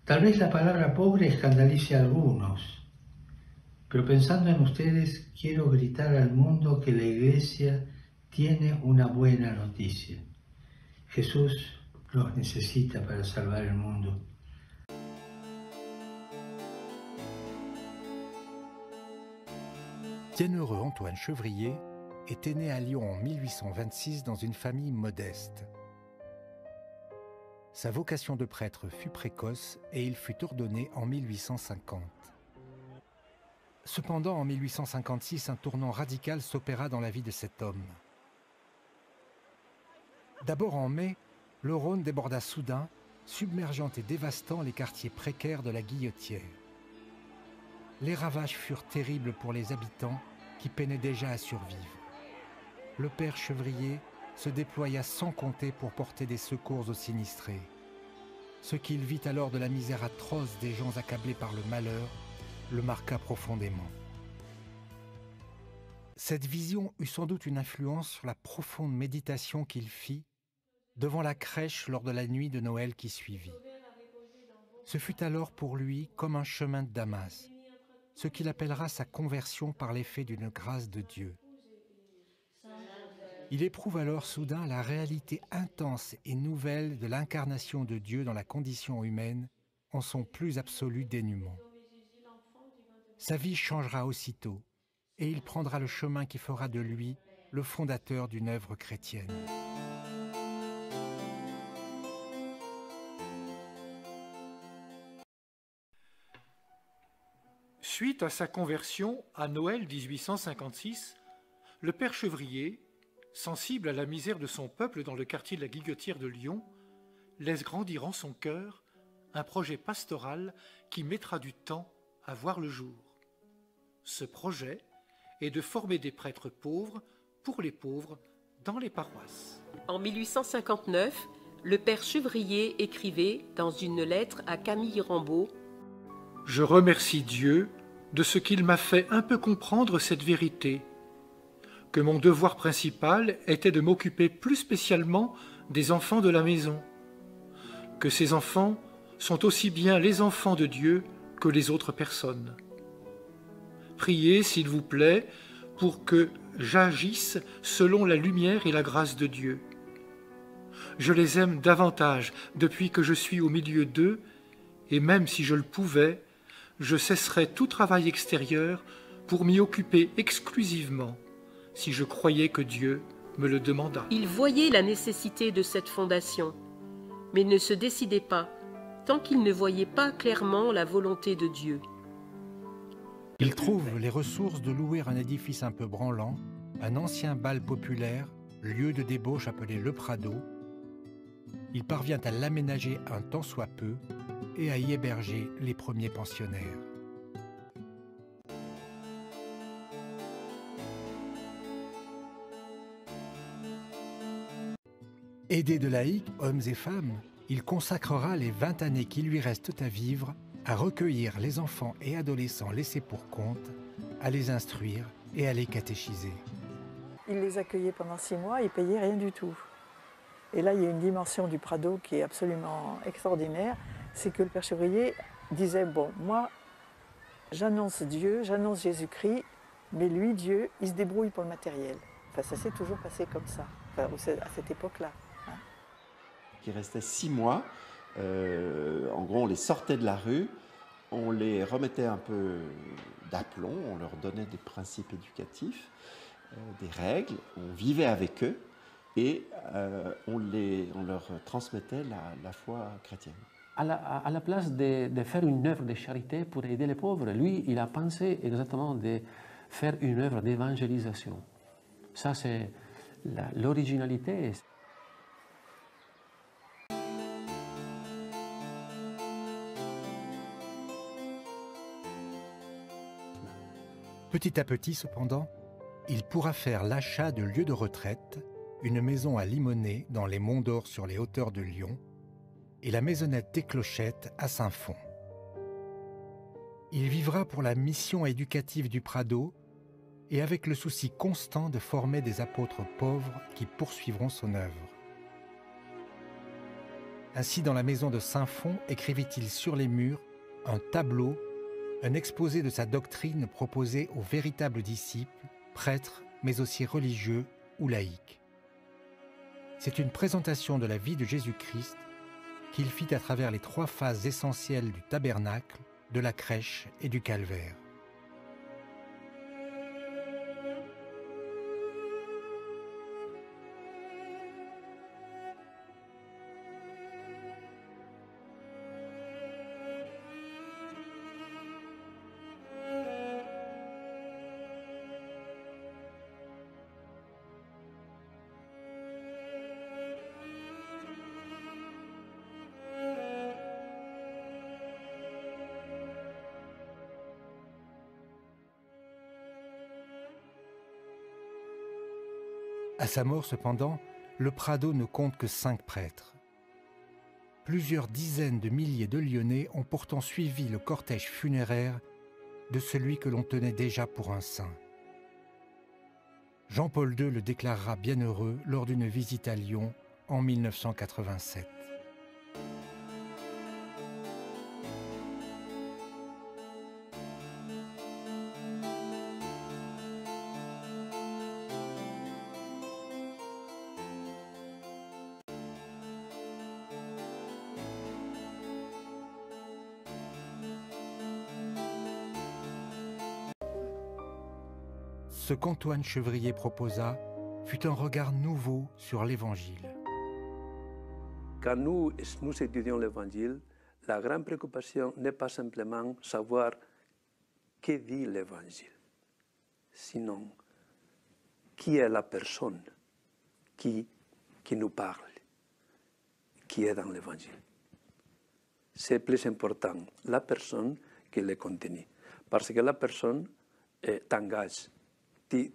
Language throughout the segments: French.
Tal vez la palabra pobre escandalice a algunos, pero pensando en ustedes quiero gritar al mundo que la Iglesia tiene una buena noticia. Jesús los necesita para salvar el mundo. Bienheureux Antoine Chevrier était né à Lyon en 1826 dans une famille modeste. Sa vocation de prêtre fut précoce et il fut ordonné en 1850. Cependant, en 1856, un tournant radical s'opéra dans la vie de cet homme. D'abord en mai, le Rhône déborda soudain, submergeant et dévastant les quartiers précaires de la Guillotière. Les ravages furent terribles pour les habitants qui peinaient déjà à survivre. Le père Chevrier se déploya sans compter pour porter des secours aux sinistrés. Ce qu'il vit alors de la misère atroce des gens accablés par le malheur le marqua profondément. Cette vision eut sans doute une influence sur la profonde méditation qu'il fit devant la crèche lors de la nuit de Noël qui suivit. Ce fut alors pour lui comme un chemin de Damas, ce qu'il appellera sa conversion par l'effet d'une grâce de Dieu. Il éprouve alors soudain la réalité intense et nouvelle de l'incarnation de Dieu dans la condition humaine en son plus absolu dénuement. Sa vie changera aussitôt et il prendra le chemin qui fera de lui le fondateur d'une œuvre chrétienne. Suite à sa conversion à Noël 1856, le père Chevrier, sensible à la misère de son peuple dans le quartier de la Guillotière de Lyon, laisse grandir en son cœur un projet pastoral qui mettra du temps à voir le jour. Ce projet est de former des prêtres pauvres pour les pauvres dans les paroisses. En 1859, le père Chevrier écrivait dans une lettre à Camille Rambaud: « Je remercie Dieu de ce qu'il m'a fait un peu comprendre cette vérité, que mon devoir principal était de m'occuper plus spécialement des enfants de la maison, que ces enfants sont aussi bien les enfants de Dieu que les autres personnes. Priez, s'il vous plaît, pour que j'agisse selon la lumière et la grâce de Dieu. Je les aime davantage depuis que je suis au milieu d'eux, et même si je le pouvais, je cesserais tout travail extérieur pour m'y occuper exclusivement, si je croyais que Dieu me le demandât. » Il voyait la nécessité de cette fondation, mais ne se décidait pas, tant qu'il ne voyait pas clairement la volonté de Dieu. Il trouve les ressources de louer un édifice un peu branlant, un ancien bal populaire, lieu de débauche appelé Le Prado. Il parvient à l'aménager un tant soit peu et à y héberger les premiers pensionnaires. Aidé de laïcs, hommes et femmes, il consacrera les 20 années qui lui restent à vivre à recueillir les enfants et adolescents laissés pour compte, à les instruire et à les catéchiser. Il les accueillait pendant 6 mois, il ne payait rien du tout. Et là, il y a une dimension du Prado qui est absolument extraordinaire, c'est que le père Chevrier disait, bon, moi, j'annonce Dieu, j'annonce Jésus-Christ, mais lui, Dieu, il se débrouille pour le matériel. Enfin, ça s'est toujours passé comme ça, enfin, à cette époque-là. Hein. Qui restait 6 mois. En gros, on les sortait de la rue, on les remettait un peu d'aplomb, on leur donnait des principes éducatifs, des règles, on vivait avec eux et on leur transmettait la foi chrétienne. À la place de faire une œuvre de charité pour aider les pauvres, lui, il a pensé exactement de faire une œuvre d'évangélisation. Ça, c'est l'originalité. Petit à petit, cependant, il pourra faire l'achat de lieux de retraite, une maison à Limonest dans les Monts d'Or sur les hauteurs de Lyon et la maisonnette des Clochettes à Saint-Fond. Il vivra pour la mission éducative du Prado et avec le souci constant de former des apôtres pauvres qui poursuivront son œuvre. Ainsi, dans la maison de Saint-Fond, écrivit-il sur les murs un tableau, un exposé de sa doctrine proposé aux véritables disciples, prêtres, mais aussi religieux ou laïcs. C'est une présentation de la vie de Jésus-Christ qu'il fit à travers les 3 phases essentielles du tabernacle, de la crèche et du calvaire. À sa mort, cependant, le Prado ne compte que 5 prêtres. Plusieurs dizaines de milliers de Lyonnais ont pourtant suivi le cortège funéraire de celui que l'on tenait déjà pour un saint. Jean-Paul II le déclarera bienheureux lors d'une visite à Lyon en 1987. Ce qu'Antoine Chevrier proposa fut un regard nouveau sur l'Évangile. Quand nous étudions l'Évangile, la grande préoccupation n'est pas simplement savoir que dit l'Évangile, sinon qui est la personne qui nous parle, qui est dans l'Évangile. C'est plus important la personne que le contenu, parce que la personne t'engage.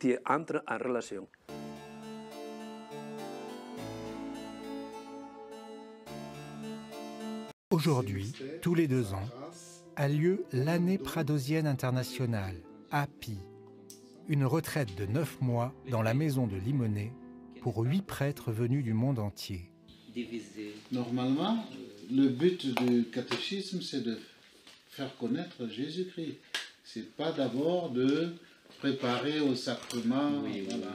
Tu entres en relation. Aujourd'hui, tous les 2 ans, a lieu l'année pradosienne internationale, API, une retraite de 9 mois dans la maison de Limonest pour 8 prêtres venus du monde entier. Normalement, le but du catéchisme, c'est de faire connaître Jésus-Christ. C'est pas d'abord de préparer au sacrement, voilà,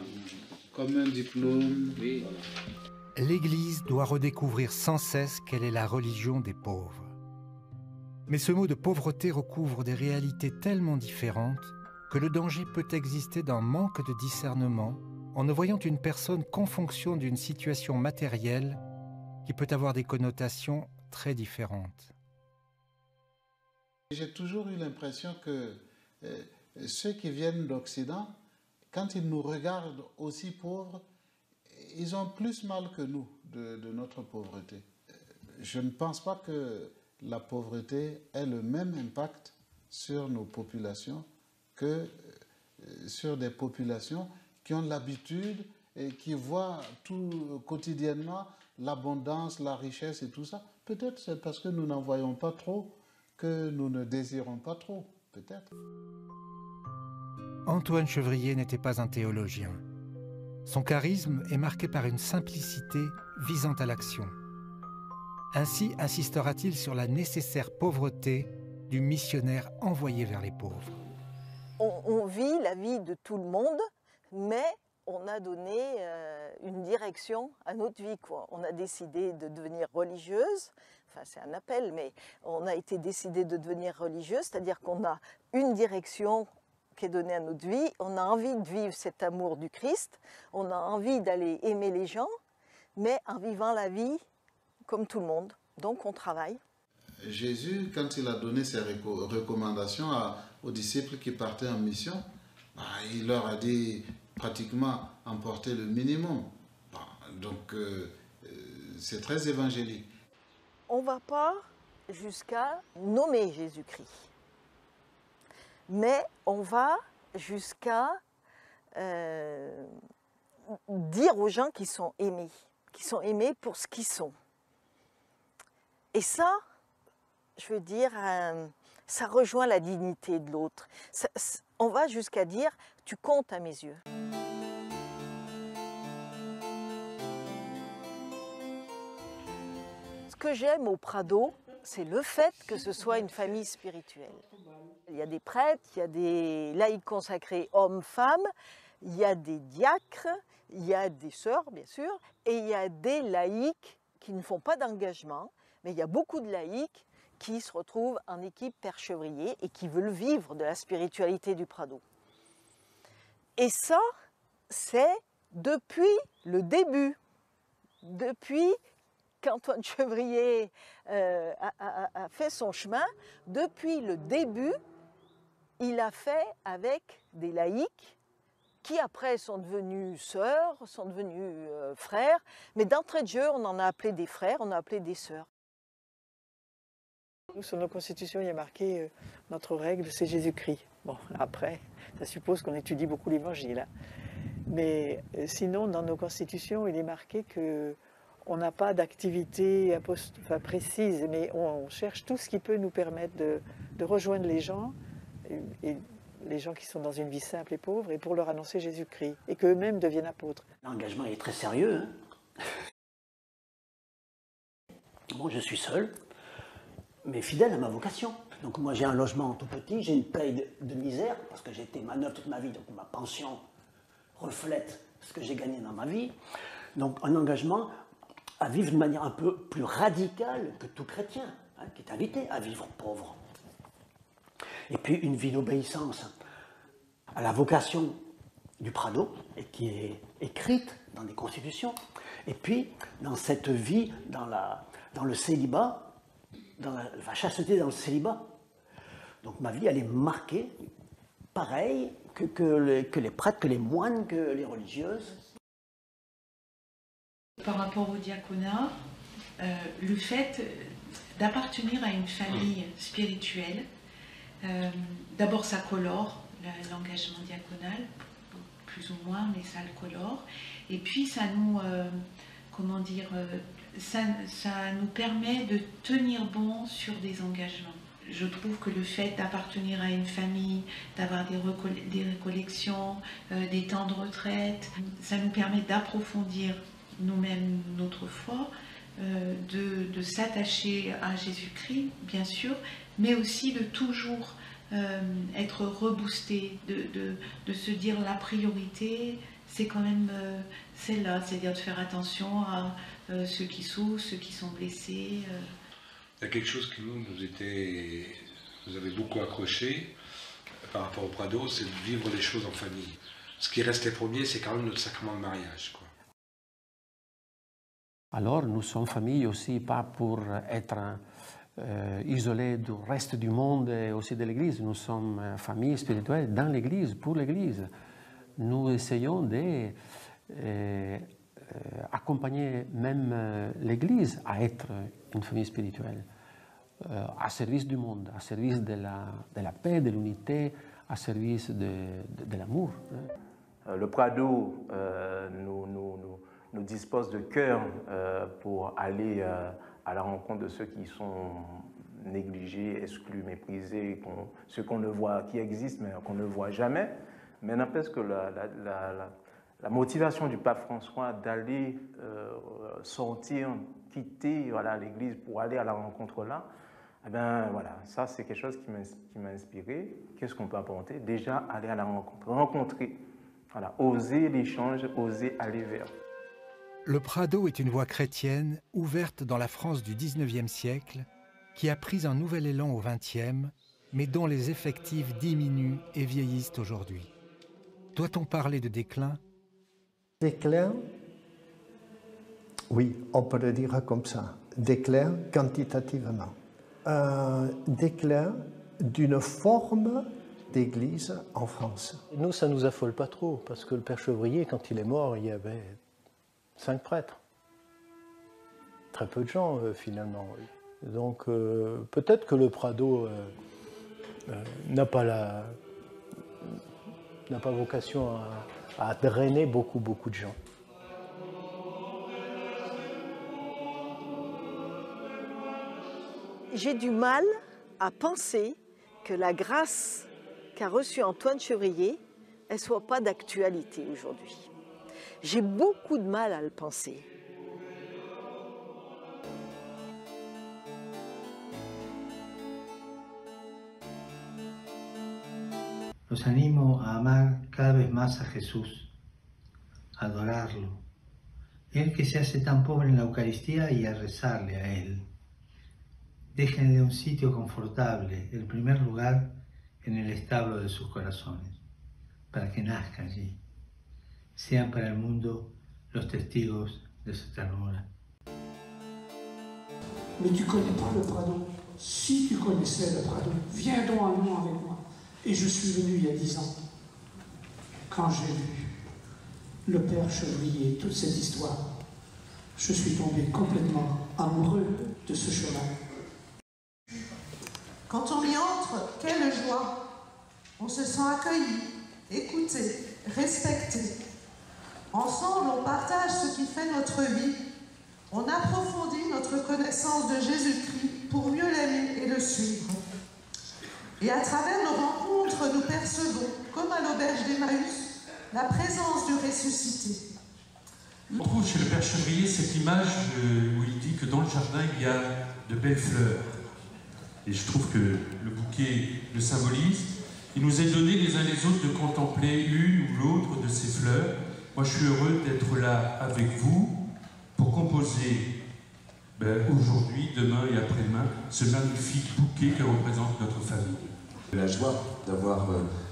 comme un diplôme. Voilà. L'Église doit redécouvrir sans cesse quelle est la religion des pauvres. Mais ce mot de pauvreté recouvre des réalités tellement différentes que le danger peut exister d'un manque de discernement en ne voyant une personne qu'en fonction d'une situation matérielle qui peut avoir des connotations très différentes. J'ai toujours eu l'impression que ceux qui viennent d'Occident, quand ils nous regardent aussi pauvres, ils ont plus mal que nous de notre pauvreté. Je ne pense pas que la pauvreté ait le même impact sur nos populations que sur des populations qui ont l'habitude et qui voient tout quotidiennement l'abondance, la richesse et tout ça. Peut-être c'est parce que nous n'en voyons pas trop que nous ne désirons pas trop, peut-être. Antoine Chevrier n'était pas un théologien. Son charisme est marqué par une simplicité visant à l'action. Ainsi insistera-t-il sur la nécessaire pauvreté du missionnaire envoyé vers les pauvres. On vit la vie de tout le monde, mais on a donné une direction à notre vie, quoi. On a décidé de devenir religieuse, enfin c'est un appel, mais on a été décidé de devenir religieuse, c'est-à-dire qu'on a une direction qui est donnée à notre vie, on a envie de vivre cet amour du Christ, on a envie d'aller aimer les gens, mais en vivant la vie comme tout le monde, donc on travaille. Jésus, quand il a donné ses recommandations aux disciples qui partaient en mission, il leur a dit pratiquement emporter le minimum. Donc c'est très évangélique. On ne va pas jusqu'à nommer Jésus-Christ, mais on va jusqu'à dire aux gens qu'ils sont aimés pour ce qu'ils sont. Et ça, je veux dire, ça rejoint la dignité de l'autre. On va jusqu'à dire, tu comptes à mes yeux. que j'aime au Prado, c'est le fait que ce soit une famille spirituelle. Il y a des prêtres, il y a des laïcs consacrés hommes-femmes, il y a des diacres, il y a des sœurs bien sûr, et il y a des laïcs qui ne font pas d'engagement, mais il y a beaucoup de laïcs qui se retrouvent en équipe Père Chevrier et qui veulent vivre de la spiritualité du Prado. Et ça, c'est depuis le début, depuis qu'Antoine Chevrier a fait son chemin, depuis le début, il a fait avec des laïcs qui après sont devenus sœurs, sont devenus frères, mais d'entrée de jeu, on en a appelé des frères, on a appelé des sœurs. Nous, sur nos constitutions, il y a marqué notre règle, c'est Jésus-Christ. Bon, après, ça suppose qu'on étudie beaucoup l'Évangile. Hein. Mais sinon, dans nos constitutions, il est marqué qu'on n'a pas d'activité précise, mais on cherche tout ce qui peut nous permettre de rejoindre les gens, et les gens qui sont dans une vie simple et pauvre, et pour leur annoncer Jésus-Christ, et qu'eux-mêmes deviennent apôtres. L'engagement est très sérieux. Hein. Bon, je suis seul, mais fidèle à ma vocation. Donc moi j'ai un logement tout petit, j'ai une paye de misère, parce que j'ai été manœuvre toute ma vie, donc ma pension reflète ce que j'ai gagné dans ma vie. Donc un engagement à vivre de manière un peu plus radicale que tout chrétien, hein, qui est invité à vivre pauvre. Et puis une vie d'obéissance à la vocation du Prado, et qui est écrite dans des constitutions. Et puis dans cette vie, dans le célibat, dans la chasteté dans le célibat. Donc ma vie, elle est marquée, pareil que les prêtres, que les moines, que les religieuses. Par rapport au diaconat, le fait d'appartenir à une famille spirituelle, d'abord ça colore l'engagement diaconal, plus ou moins, mais ça le colore. Et puis ça nous, ça nous permet de tenir bon sur des engagements. Je trouve que le fait d'appartenir à une famille, d'avoir des récollections, des temps de retraite, ça nous permet d'approfondir nous-mêmes notre foi, de s'attacher à Jésus-Christ, bien sûr, mais aussi de toujours être reboosté, de se dire la priorité, c'est quand même celle-là, c'est-à-dire de faire attention à ceux qui souffrent, ceux qui sont blessés. Il y a quelque chose qui nous avait beaucoup accroché par rapport au Prado, c'est de vivre les choses en famille. Ce qui restait premier, c'est quand même notre sacrement de mariage, quoi. Alors nous sommes famille aussi, pas pour être isolés du reste du monde et aussi de l'Église. Nous sommes famille spirituelle dans l'Église, pour l'Église. Nous essayons d'accompagner même l'Église à être une famille spirituelle, à service du monde, à service de la paix, de l'unité, à service de l'amour. Le Prado nous dispose de cœur pour aller à la rencontre de ceux qui sont négligés, exclus, méprisés, ceux qu'on ne voit, qui existent mais qu'on ne voit jamais. Mais n'empêche que la motivation du pape François d'aller sortir, quitter l'Église pour aller à la rencontre là, eh bien voilà, ça c'est quelque chose qui m'a inspiré. Qu'est-ce qu'on peut apporter? Déjà aller à la rencontre, rencontrer, voilà, oser l'échange, oser aller vers. Le Prado est une voie chrétienne ouverte dans la France du XIXe siècle qui a pris un nouvel élan au XXe, mais dont les effectifs diminuent et vieillissent aujourd'hui. Doit-on parler de déclin? Déclin, oui, on peut le dire comme ça. Déclin quantitativement. Un déclin d'une forme d'église en France. Nous, ça ne nous affole pas trop, parce que le Père Chevrier, quand il est mort, il y avait 5 prêtres. Très peu de gens, finalement. Donc, peut-être que le Prado n'a pas vocation à drainer beaucoup de gens. J'ai du mal à penser que la grâce qu'a reçue Antoine Chevrier, elle ne soit pas d'actualité aujourd'hui. J'ai beaucoup de mal à le penser. Los animo a amar cada vez más a Jesús, a adorarlo, Él que se hace tan pobre en la Eucaristía, y a rezarle a Él. Déjenle un sitio confortable, el primer lugar en el establo de sus corazones, para que nazca allí. Sean para el mundo los testigos de su ternura. Mais tu connais pas le Prado. Si tu connaissais le Prado, viens donc à Lyon avec moi. Et je suis venu il y a 10 ans. Quand j'ai vu le père Chevrier, toute cette histoire, je suis tombé complètement amoureux de ce chemin. Quand on y entre, quelle joie! On se sent accueilli, écouté, respecté. Ensemble, on partage ce qui fait notre vie. On approfondit notre connaissance de Jésus-Christ pour mieux l'aimer et le suivre. Et à travers nos rencontres, nous percevons, comme à l'auberge d'Emmaüs, la présence du ressuscité. On trouve chez le Père Chevrier cette image où il dit que dans le jardin, il y a de belles fleurs. Et je trouve que le bouquet le symbolise. Il nous est donné les uns les autres de contempler une ou l'autre de ces fleurs. Moi, je suis heureux d'être là avec vous pour composer aujourd'hui, demain et après-demain ce magnifique bouquet que représente notre famille. La joie d'avoir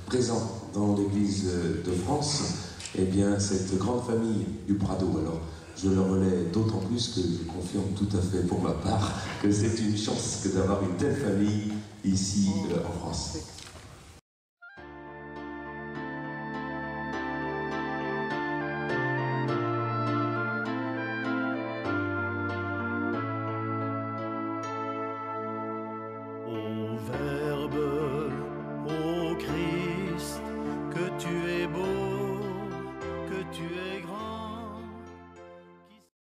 présent dans l'Église de France, eh bien, cette grande famille du Prado. Alors, je le relais d'autant plus que je confirme tout à fait pour ma part que c'est une chance que d'avoir une telle famille ici en France.